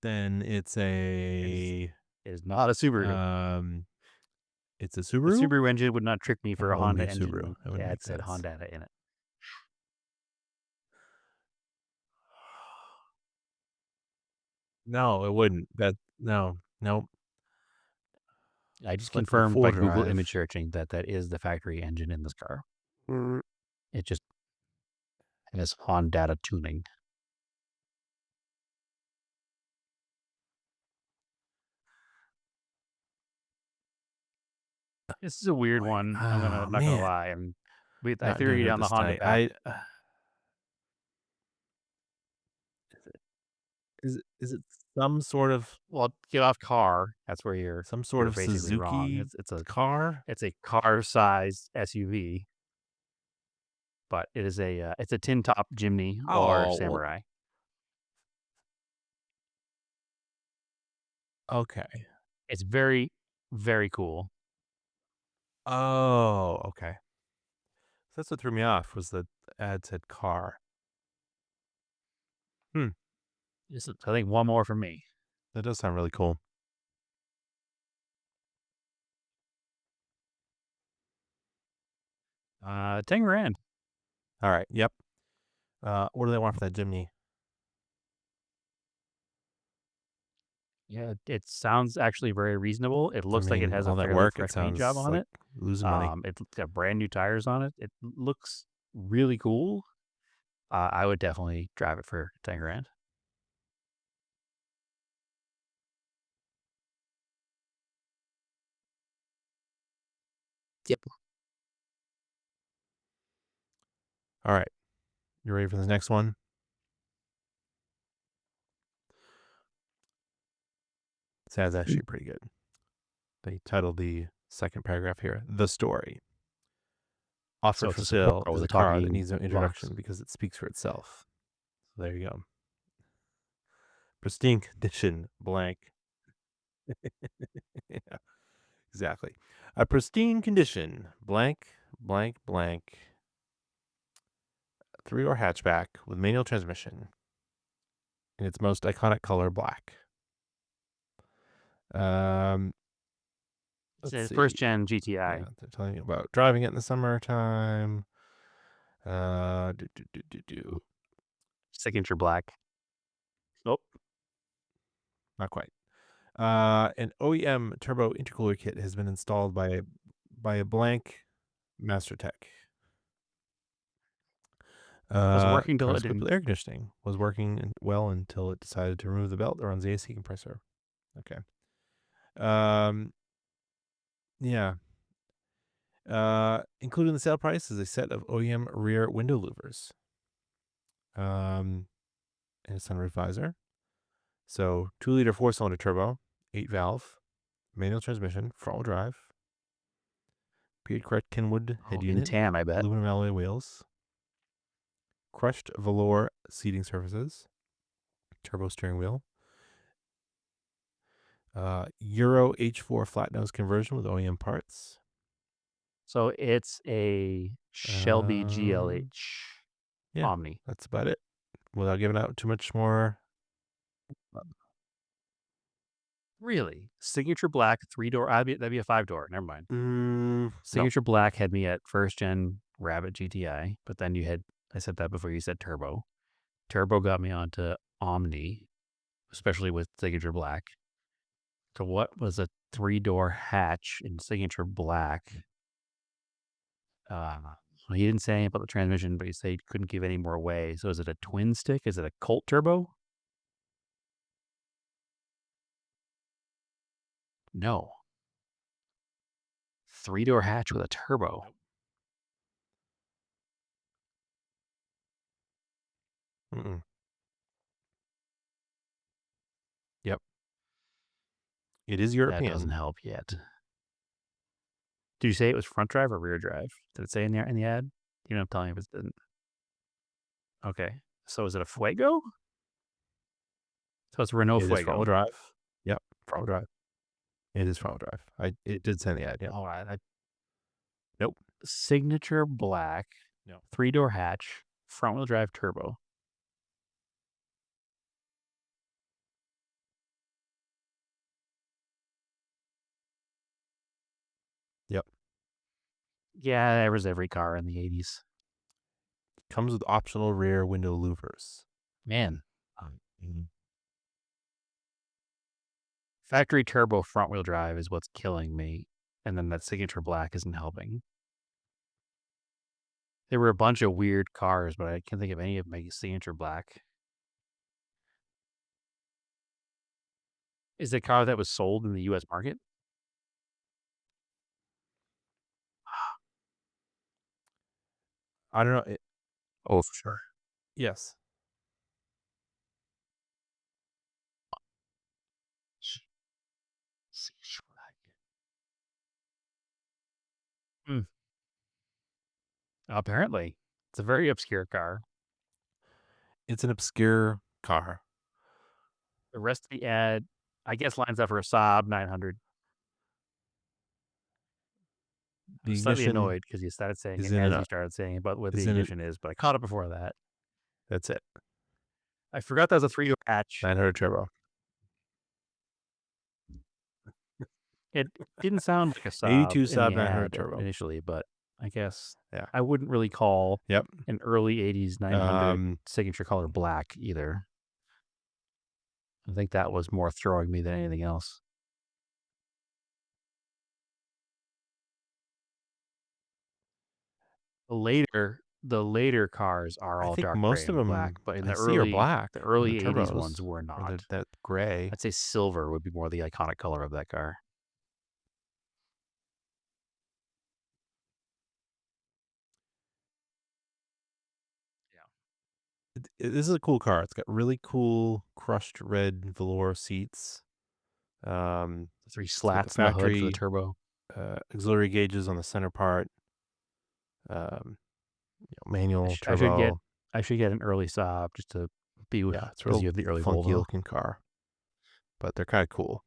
Then it's It is not a Subaru. It's a The Subaru? Subaru engine would not trick me for a It wouldn't be Honda a Subaru. engine. That wouldn't Yeah, make it said sense. Honda in it. No, it wouldn't. No. I just Selectable confirmed by Google drive. image searching that is the factory engine in this car. It just has Honda tuning. This is a weird one. I'm not gonna lie. I Not threw doing you it down the this Honda night. path. Is it some sort of Well, get off car. That's where you're basically Suzuki wrong. car? It's a car-sized SUV, but it's a tin top Jimny or Oh, Samurai. okay. It's very, very cool. Oh, okay. So that's what threw me off was the ad said car. I think one more for me. That does sound really cool. $10,000. All right. Yep. What do they want for that Jimny? Yeah, it sounds actually very reasonable. It looks like it has a all that fairly work, fresh it paint job sounds on like it. losing money. It's got brand new tires on it. It looks really cool. I would definitely drive it for $10,000. Yep. All right. You ready for the next one? This ad's actually pretty good. They titled the second paragraph here, "The Story." Offered So for it's a support sale with is a a car that talking needs no introduction box. because it speaks for itself. So there you go. Pristine condition, blank. Yeah, exactly. A pristine condition, blank, blank, blank. 3-door hatchback with manual transmission in its most iconic color, black. It's Let's a see. first-gen GTI. Yeah, they're telling you about driving it in the summertime. Signature black. Nope. Not quite. An OEM turbo intercooler kit has been installed by a blank Master Tech. Was working till car's it equipped didn't. with air conditioning. Was working well until it decided to remove the belt that runs the AC compressor. Okay. Yeah. Including the sale price is a set of OEM rear window louvers. And a sunroof visor. So 2-liter 4-cylinder turbo, 8-valve, manual transmission, front-wheel drive. Period correct Kenwood head In unit. tan, I bet. Aluminum alloy wheels. Crushed velour seating surfaces, turbo steering wheel, Euro H4 flat nose conversion with OEM parts. So it's a Shelby GLH Yeah, Omni. that's about it. Without giving out too much more. Really? Signature black 3-door. That'd be a 5-door. Never mind. No. Signature black had me at first gen Rabbit GTI, but then I said that before you said turbo. Turbo got me onto Omni, especially with signature black. So what was a 3-door hatch in signature black? He didn't say anything about the transmission, but he said he couldn't give any more away. So is it a twin stick? Is it a Colt turbo? No. 3-door hatch with a turbo. Mm-mm. Yep. It is European. That doesn't help yet. Did you say it was front drive or rear drive? Did it say in the ad? You know, I'm telling you if it didn't. Okay. So is it a Fuego? So it's a Renault It is Fuego. front-wheel drive. Yep, front-wheel drive. It is front-wheel drive. It did say in the ad. Yeah. All right. Nope. Signature black. No. 3-door hatch. Front-wheel drive turbo. Yep. Yeah, there was every car in the 80s. Comes with optional rear window louvers. Man. Factory turbo front-wheel drive is what's killing me. And then that signature black isn't helping. There were a bunch of weird cars, but I can't think of any of my signature black. Is it a car that was sold in the U.S. market? I don't know. Oh, for sure. Yes. Apparently. It's a very obscure car. It's an obscure car. The rest of the ad, I guess, lines up for a Saab 900. I was slightly annoyed because you started saying it as you started saying about what the ignition is, but I caught it before that. That's it. I forgot that was a 3-door hatch. 900 turbo. It didn't sound like a Saab 82 in Saab the 900 ad turbo. initially, but I guess Yeah. I wouldn't really call Yep. an early 80s 900 signature color black either. I think that was more throwing me than anything else. The later cars are all dark most gray of and them black, but in I see are black. the early the 80s turbos, ones were not. That gray. I'd say silver would be more the iconic color of that car. This is a cool car. It's got really cool crushed red velour seats. 3 slats in the hood for the turbo. Auxiliary gauges on the center part. Manual turbo. I should get an early Saab just to be with. Yeah, it's because real you have the early funky Volvo. looking car, but they're kind of cool.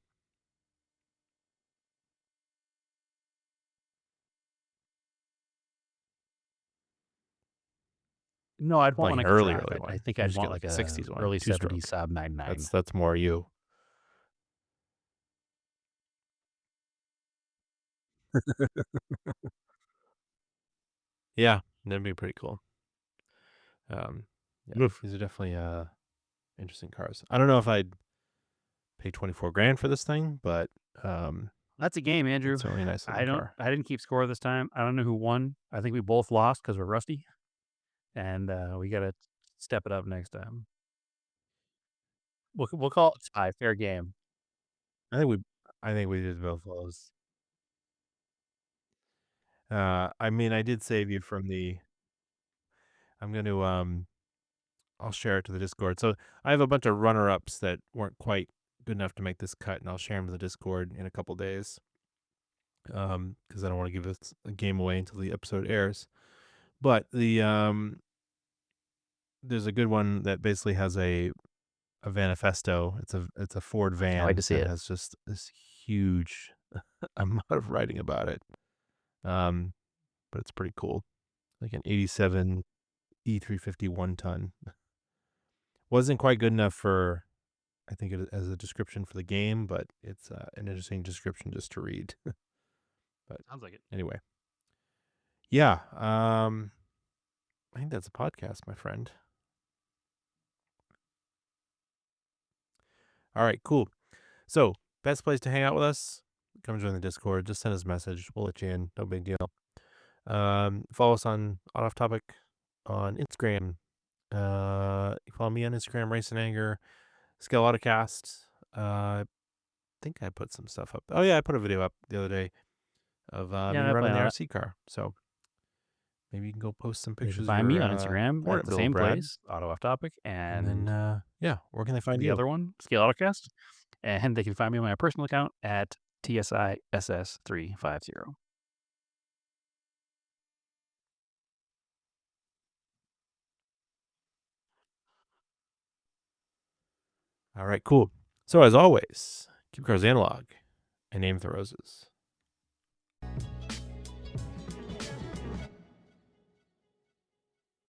No, I'd want one I could early drive. one. I think You I'd just want get like a a 60s one, early two-stroke. 70s Saab 99. That's more you. Yeah, that'd be pretty cool. Yeah, these are definitely interesting cars. I don't know if I'd pay 24 grand for this thing, but That's a game, Andrew. it's certainly a nice looking car. I didn't keep score this time. I don't know who won. I think we both lost because we're rusty, and we got to step it up next time. We'll call it a tie. Fair game. I think we did both those. I mean, I did save you from the. I'm going to I'll share it to the Discord. So I have a bunch of runner-ups that weren't quite good enough to make this cut, and I'll share them to the Discord in a couple days. Because I don't want to give this a game away until the episode airs. But the there's a good one that basically has a manifesto. It's a Ford van wait to see that it. has just this huge amount of writing about it. But it's pretty cool. Like an 87 E350 1-ton. Wasn't quite good enough for, I think, as a description for the game, but it's an interesting description just to read. But Sounds like it. anyway, yeah. I think that's a podcast, my friend. All right, cool. So, best place to hang out with us, come join the Discord. Just send us a message. We'll let you in. No big deal. Follow us on Off Topic on Instagram. Follow me on Instagram, Race and Anger, Scale Autocast. I think I put some stuff up. Oh, yeah, I put a video up the other day of me I running plan the on it. RC car. So maybe you can go post some You pictures can of find me your on Instagram Hornet at the build, same Brad. place, Auto Off Topic, And and then, yeah, where can they find the you? other one, Scale Autocast. And they can find me on my personal account at TSISS350. All right, cool. So as always, keep cars analog and aim for the roses.